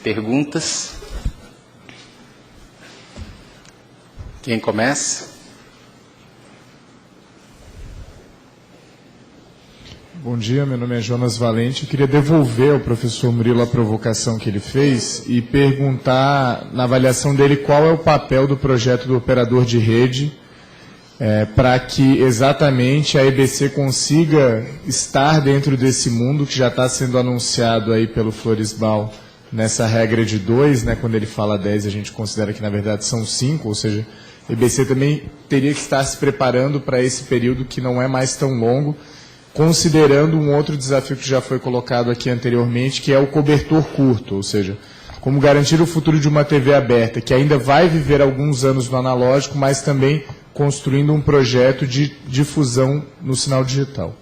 Perguntas? Quem começa? Bom dia, meu nome é Jonas Valente. Eu queria devolver ao professor Murilo a provocação que ele fez e perguntar, na avaliação dele, qual é o papel do projeto do operador de rede para que exatamente a EBC consiga estar dentro desse mundo que já está sendo anunciado aí pelo Floresbal nessa regra de 2, né, quando ele fala 10, a gente considera que na verdade são 5, ou seja, a EBC também teria que estar se preparando para esse período que não é mais tão longo, considerando um outro desafio que já foi colocado aqui anteriormente, que é o cobertor curto, ou seja, como garantir o futuro de uma TV aberta, que ainda vai viver alguns anos no analógico, mas também construindo um projeto de difusão no sinal digital.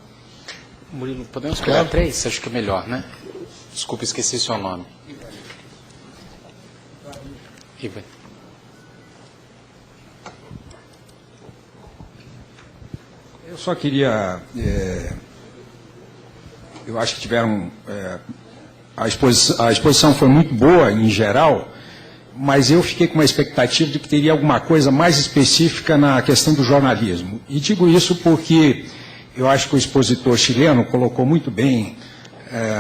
Murilo, podemos pegar 3? Acho que é melhor, né? Desculpa, esqueci seu nome. Ivan. Eu só queria... eu acho que tiveram... a exposição foi muito boa, em geral, mas eu fiquei com uma expectativa de que teria alguma coisa mais específica na questão do jornalismo. E digo isso porque eu acho que o expositor chileno colocou muito bem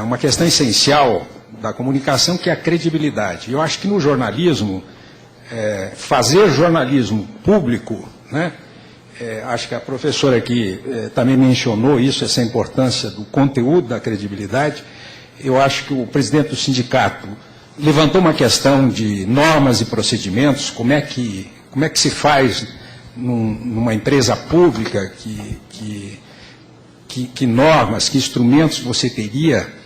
uma questão essencial da comunicação, que é a credibilidade. Eu acho que no jornalismo, fazer jornalismo público, né, acho que a professora aqui também mencionou isso, essa importância do conteúdo, da credibilidade. Eu acho que o presidente do sindicato levantou uma questão de normas e procedimentos, como é que se faz numa empresa pública, que normas, que instrumentos você teria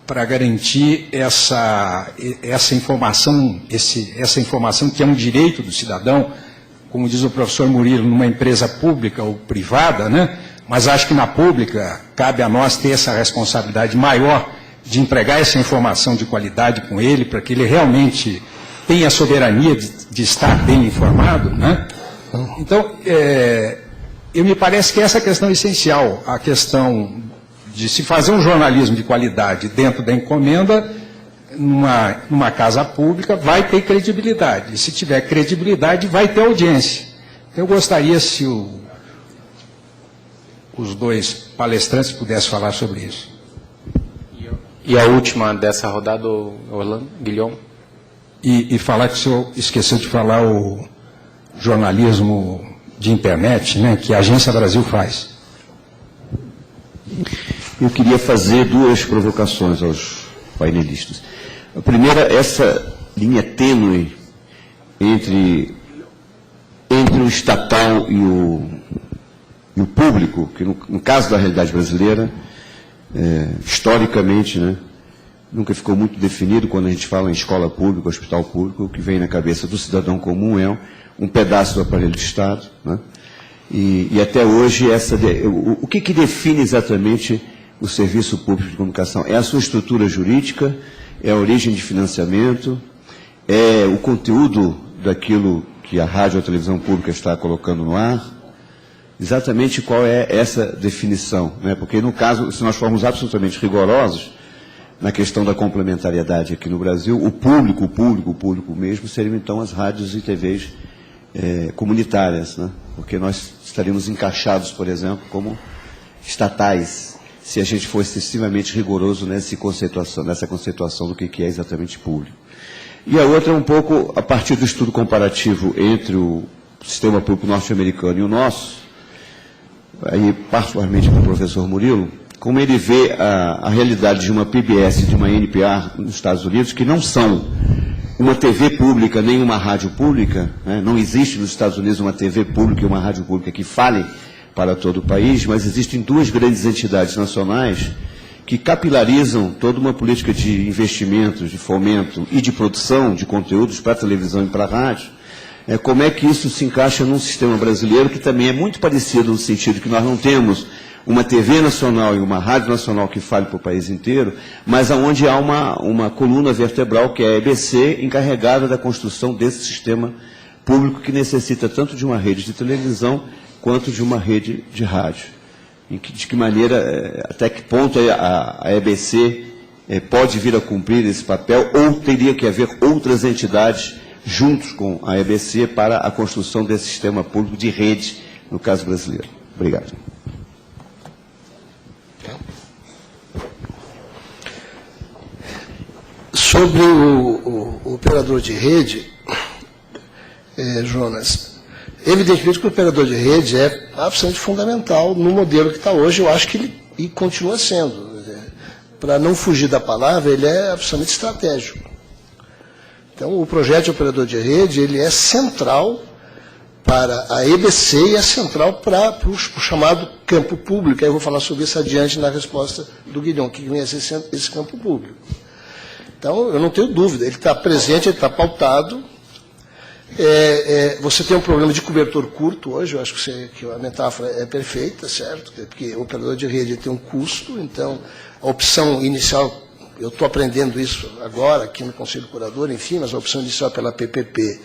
para garantir essa informação, essa informação que é um direito do cidadão, como diz o professor Murilo, numa empresa pública ou privada, né? Mas acho que na pública cabe a nós ter essa responsabilidade maior de entregar essa informação de qualidade com ele, para que ele realmente tenha a soberania de estar bem informado, né? Então, me parece que essa é a questão essencial, a questão de se fazer um jornalismo de qualidade dentro da encomenda, numa casa pública, vai ter credibilidade. E se tiver credibilidade, vai ter audiência. Eu gostaria se os dois palestrantes pudessem falar sobre isso. E a última dessa rodada, Orlando, Guilhom? E falar que o senhor esqueceu de falar o jornalismo de internet, né, que a Agência Brasil faz. Eu queria fazer duas provocações aos painelistas. A primeira, essa linha tênue entre o estatal e o público, que no caso da realidade brasileira, historicamente, né, nunca ficou muito definido quando a gente fala em escola pública, hospital público. O que vem na cabeça do cidadão comum é um pedaço do aparelho do Estado, né? E até hoje, o que define exatamente o serviço público de comunicação? É a sua estrutura jurídica, é a origem de financiamento, é o conteúdo daquilo que a rádio ou a televisão pública está colocando no ar. Exatamente qual é essa definição, né? Porque, no caso, se nós formos absolutamente rigorosos na questão da complementariedade aqui no Brasil, o público mesmo seriam, então, as rádios e TVs comunitárias, né? Porque nós estaríamos encaixados, por exemplo, como estatais, se a gente fosse excessivamente rigoroso nessa conceituação do que é exatamente público. E a outra é um pouco a partir do estudo comparativo entre o sistema público norte-americano e o nosso, aí particularmente para o professor Murilo, como ele vê a realidade de uma PBS, de uma NPR nos Estados Unidos, que não são uma TV pública nem uma rádio pública, né? Não existe nos Estados Unidos uma TV pública e uma rádio pública que falem para todo o país, mas existem duas grandes entidades nacionais que capilarizam toda uma política de investimentos, de fomento e de produção de conteúdos para a televisão e para a rádio. Como é que isso se encaixa num sistema brasileiro que também é muito parecido no sentido que nós não temos uma TV nacional e uma rádio nacional que fale para o país inteiro, mas onde há uma coluna vertebral, que é a EBC, encarregada da construção desse sistema público que necessita tanto de uma rede de televisão quanto de uma rede de rádio. De que maneira, até que ponto a EBC pode vir a cumprir esse papel ou teria que haver outras entidades juntos com a EBC para a construção desse sistema público de rede, no caso brasileiro? Obrigado. Sobre o operador de rede, Jonas, evidentemente que o operador de rede é absolutamente fundamental no modelo que está hoje, eu acho que ele continua sendo. Para não fugir da palavra, ele é absolutamente estratégico. Então, o projeto de operador de rede, ele é central para a EBC e é central para o chamado campo público. Aí eu vou falar sobre isso adiante na resposta do Guilhom, que vem a ser esse campo público. Então, eu não tenho dúvida, ele está presente, ele está pautado. Você tem um problema de cobertor curto hoje, eu acho que a metáfora é perfeita, certo? Porque o operador de rede tem um custo, então a opção inicial, eu estou aprendendo isso agora, aqui no Conselho Curador, enfim, mas a opção inicial pela PPP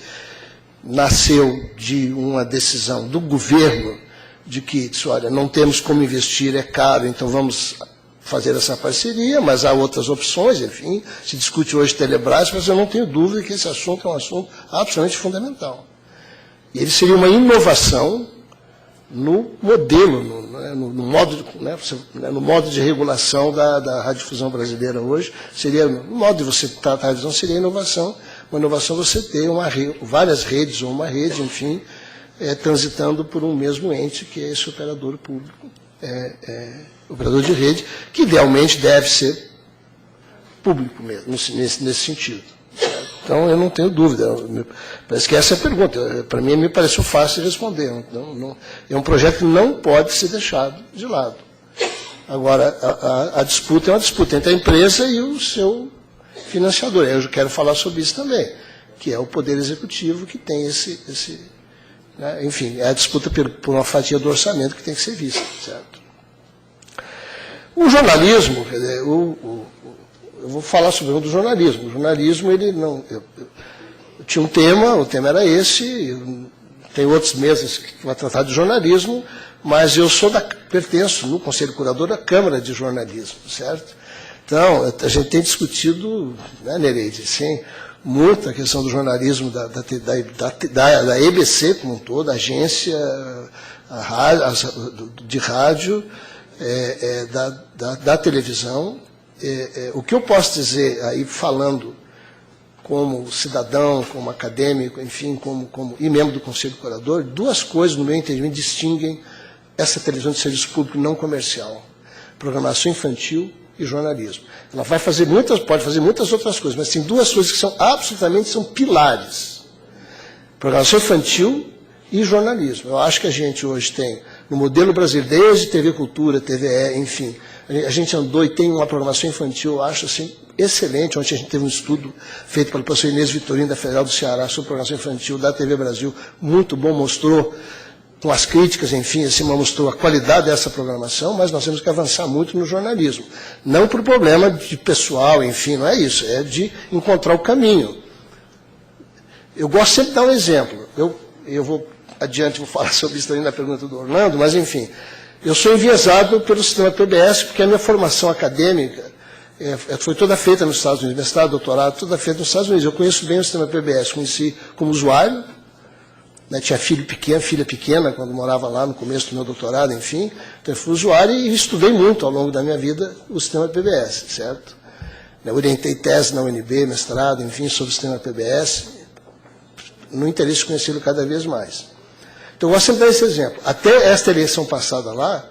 nasceu de uma decisão do governo de que, olha, não temos como investir, é caro, então vamos fazer essa parceria, mas há outras opções, enfim, se discute hoje Telebrás, mas eu não tenho dúvida que esse assunto é um assunto absolutamente fundamental. E ele seria uma inovação no modelo, no modo de regulação da radiodifusão brasileira hoje, seria, no modo de você tratar a radiodifusão, seria inovação, uma inovação você ter várias redes, ou uma rede, enfim, transitando por um mesmo ente, que é esse operador público, operador de rede, que idealmente deve ser público mesmo, nesse sentido. Então, eu não tenho dúvida. Parece que essa é a pergunta. Para mim, me pareceu fácil de responder. É um projeto que não pode ser deixado de lado. Agora, a disputa é uma disputa entre a empresa e o seu financiador. Eu quero falar sobre isso também, que é o Poder Executivo que tem enfim, é a disputa por uma fatia do orçamento que tem que ser vista, certo? O jornalismo, quer dizer, eu vou falar sobre o do jornalismo. O jornalismo, ele não... Eu tinha um tema, o tema era esse, tem outras mesas que vão tratar de jornalismo, mas eu pertenço no Conselho Curador da Câmara de Jornalismo, certo? Então, a gente tem discutido, né, Nereide, assim, muito a questão do jornalismo da EBC como um todo, a agência de rádio, da televisão. O que eu posso dizer aí, falando como cidadão, como acadêmico, enfim, e membro do Conselho Curador, duas coisas, no meu entendimento, distinguem essa televisão de serviço público não comercial: programação infantil e jornalismo. Ela pode fazer muitas outras coisas, mas tem duas coisas que são pilares: programação infantil e jornalismo. Eu acho que a gente hoje tem, no modelo brasileiro, desde TV Cultura, TVE, enfim, a gente andou e tem uma programação infantil, eu acho assim, excelente. Ontem a gente teve um estudo feito pelo professor Inês Vitorino, da Federal do Ceará, sobre programação infantil da TV Brasil, muito bom, mostrou, com as críticas, enfim, assim, mostrou a qualidade dessa programação, mas nós temos que avançar muito no jornalismo. Não por problema de pessoal, enfim, não é isso, é de encontrar o caminho. Eu gosto sempre de dar um exemplo. Eu vou adiante, vou falar sobre isso também na pergunta do Orlando, mas, enfim, eu sou enviesado pelo sistema PBS, porque a minha formação acadêmica foi toda feita nos Estados Unidos, mestrado, doutorado, toda feita nos Estados Unidos. Eu conheço bem o sistema PBS, conheci como usuário, né, tinha filha pequena, quando morava lá no começo do meu doutorado, enfim, então eu fui usuário e estudei muito ao longo da minha vida o sistema PBS, certo? Eu orientei tese na UNB, mestrado, enfim, sobre o sistema PBS, no interesse de conhecê-lo cada vez mais. Então, eu gosto sempre de dar esse exemplo. Até esta eleição passada lá,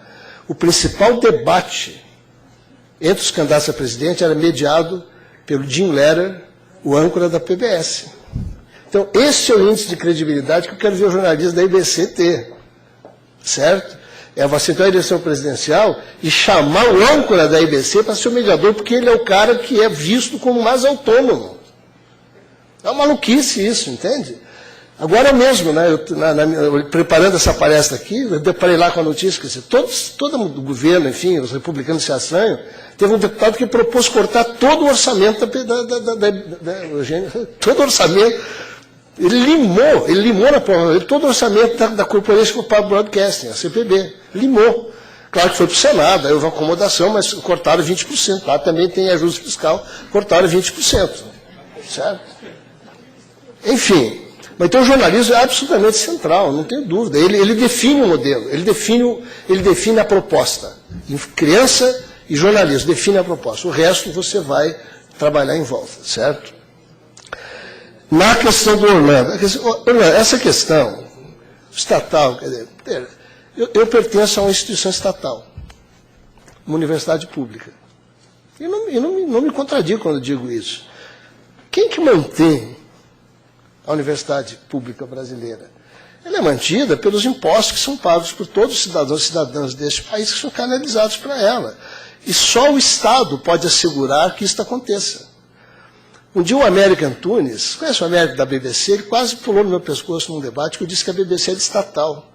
o principal debate entre os candidatos a presidente era mediado pelo Jim Lehrer, o âncora da PBS. Então, esse é o índice de credibilidade que eu quero ver o jornalismo da IBC ter, certo? É você ter a eleição presidencial e chamar o âncora da IBC para ser o mediador, porque ele é o cara que é visto como mais autônomo. É uma maluquice isso, entende? Agora mesmo, né, preparando essa palestra aqui, eu deparei lá com a notícia que todo o governo, enfim, os republicanos se assanham, teve um deputado que propôs cortar todo o orçamento todo o orçamento. Ele limou todo o orçamento da Corporation for Public Broadcasting, a CPB. Limou. Claro que foi para o Senado, aí houve uma acomodação, mas cortaram 20%. Lá também tem ajuste fiscal, cortaram 20%. Certo? Enfim, mas então o jornalismo é absolutamente central, não tenho dúvida. Ele define o modelo, ele define a proposta. Criança e jornalismo, define a proposta. O resto você vai trabalhar em volta, certo? Na questão do Orlando, essa questão estatal, quer dizer, eu pertenço a uma instituição estatal, uma universidade pública. E não me contradigo quando digo isso. Quem que mantém a universidade pública brasileira? Ela é mantida pelos impostos que são pagos por todos os cidadãos e cidadãs deste país que são canalizados para ela. E só o Estado pode assegurar que isso aconteça. Um dia o Américo Antunes, conhece o Américo da BBC, ele quase pulou no meu pescoço num debate que eu disse que a BBC era estatal.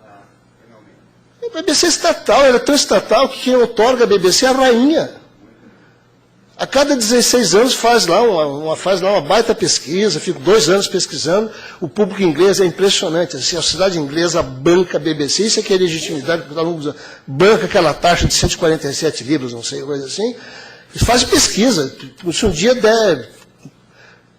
A BBC é estatal, ela é tão estatal que quem outorga a BBC é a rainha. A cada 16 anos faz lá uma baita pesquisa, fico 2 anos pesquisando, o público inglês é impressionante, assim, a sociedade inglesa banca a BBC, isso é que é legitimidade, banca aquela taxa de 147 libras, não sei, coisa assim, e faz pesquisa, se um dia der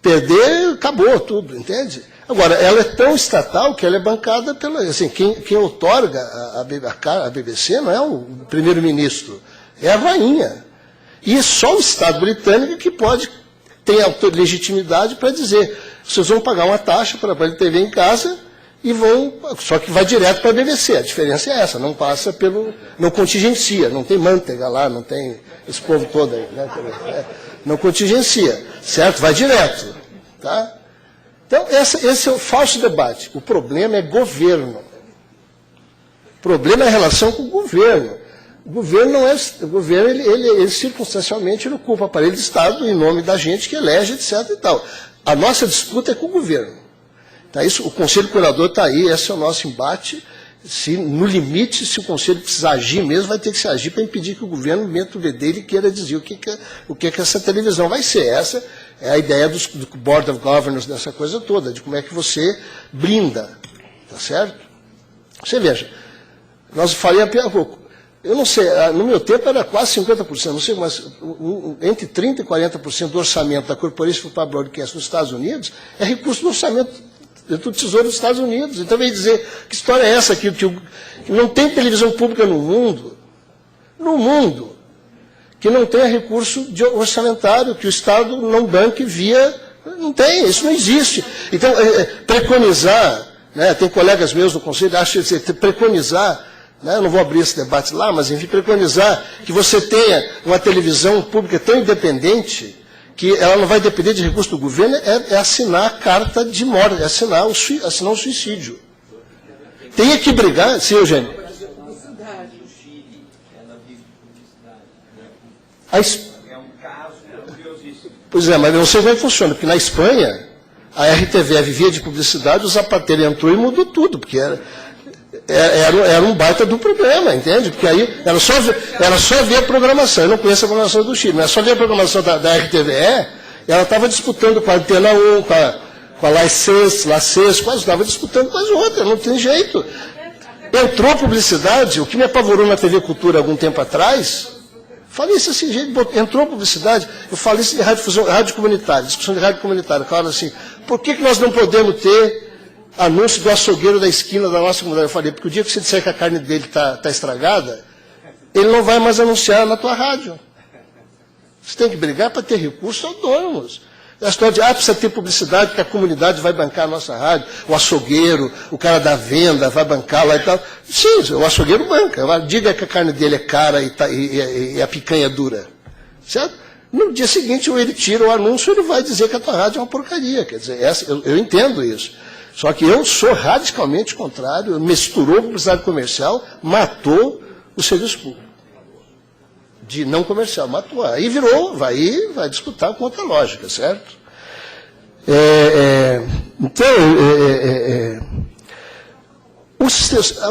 perder, acabou tudo, entende? Agora, ela é tão estatal que ela é bancada pela... Assim, quem outorga a BBC não é o primeiro-ministro, é a rainha. E só o Estado britânico que tem a legitimidade para dizer, vocês vão pagar uma taxa para a TV em casa e vão... Só que vai direto para a BBC, a diferença é essa, não passa pelo... Não contingencia, não tem manteiga lá, não tem esse povo todo aí, né? Não contingencia, certo? Vai direto, tá? Então, esse é o falso debate. O problema é governo. O problema é a relação com o governo. O governo não é. O governo, ele circunstancialmente ele ocupa aparelho de Estado em nome da gente que elege, etc. e tal. A nossa disputa é com o governo. Tá, isso, o Conselho Curador está aí, esse é o nosso embate. No limite, se o Conselho precisar agir mesmo, vai ter que se agir para impedir que o governo meta o dedo e queira dizer o que essa televisão vai ser. Essa é a ideia do Board of Governors, dessa coisa toda, de como é que você blinda, tá certo? Você veja, nós faríamos há pouco, eu não sei, no meu tempo era quase 50%, não sei, mas entre 30% e 40% do orçamento da Corporation for Public Broadcasting nos Estados Unidos é recurso do orçamento do Tesouro dos Estados Unidos. Então, vem dizer, que história é essa aqui? Que não tem televisão pública no mundo, que não tenha recurso orçamentário, que o Estado não banque via... Não tem, isso não existe. Então, preconizar, né, tem colegas meus no Conselho, acho que preconizar, né, eu não vou abrir esse debate lá, mas enfim, preconizar que você tenha uma televisão pública tão independente que ela não vai depender de recurso do governo, é assinar a carta de morte, é assinar um suicídio. Tem que brigar, sim, Eugênio. Pois é, mas eu não sei como é que funciona, porque na Espanha, a RTVE vivia de publicidade, o Zapatero entrou e mudou tudo, porque era um baita do problema, entende? Porque aí era só ver a programação. Eu não conheço a programação do Chile, mas só ver a programação da RTVE, ela estava disputando com a Antena 1, com a LACES, quase estava disputando com as outras, não tem jeito. Entrou publicidade, o que me apavorou na TV Cultura algum tempo atrás, falei isso assim, gente, entrou publicidade, eu falei isso de rádio comunitária, discussão de rádio comunitária, falaram assim, por que nós não podemos ter anúncio do açougueiro da esquina da nossa comunidade? Eu falei, porque o dia que você disser que a carne dele está estragada, ele não vai mais anunciar na tua rádio. Você tem que brigar para ter recursos autônomos. A história de, precisa ter publicidade, porque a comunidade vai bancar a nossa rádio, o açougueiro, o cara da venda vai bancar lá e tal. Sim, o açougueiro banca. Diga que a carne dele é cara e a picanha é dura. Certo? No dia seguinte, ou ele tira o anúncio, ele vai dizer que a tua rádio é uma porcaria. Quer dizer, eu entendo isso. Só que eu sou radicalmente contrário, misturou a publicidade comercial, matou o serviço público. De não comercial, matou. Aí vai disputar com outra lógica, certo? Então,